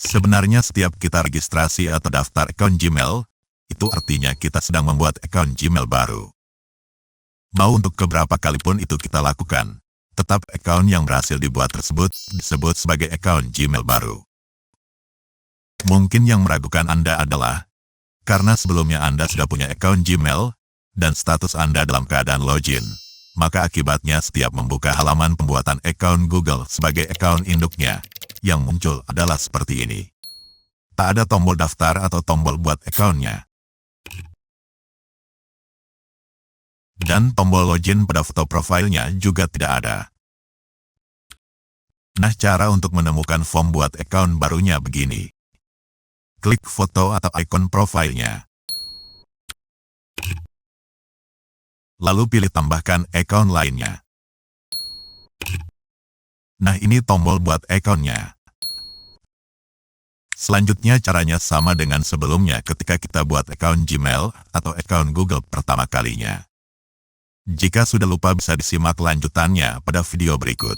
Sebenarnya setiap kita registrasi atau daftar akun Gmail, itu artinya kita sedang membuat akun Gmail baru. Mau untuk keberapa kali pun itu kita lakukan, tetap akun yang berhasil dibuat tersebut disebut sebagai akun Gmail baru. Mungkin yang meragukan Anda adalah, karena sebelumnya Anda sudah punya akun Gmail, dan status Anda dalam keadaan login, maka akibatnya setiap membuka halaman pembuatan akun Google sebagai akun induknya, yang muncul adalah seperti ini. Tak ada tombol daftar atau tombol buat akunnya. Dan tombol login pada foto profilnya juga tidak ada. Nah, cara untuk menemukan form buat akun barunya begini. Klik foto atau ikon profilnya. Lalu pilih tambahkan akun lainnya. Nah, ini tombol buat akunnya. Selanjutnya caranya sama dengan sebelumnya ketika kita buat akun Gmail atau akun Google pertama kalinya. Jika sudah lupa bisa disimak lanjutannya pada video berikut.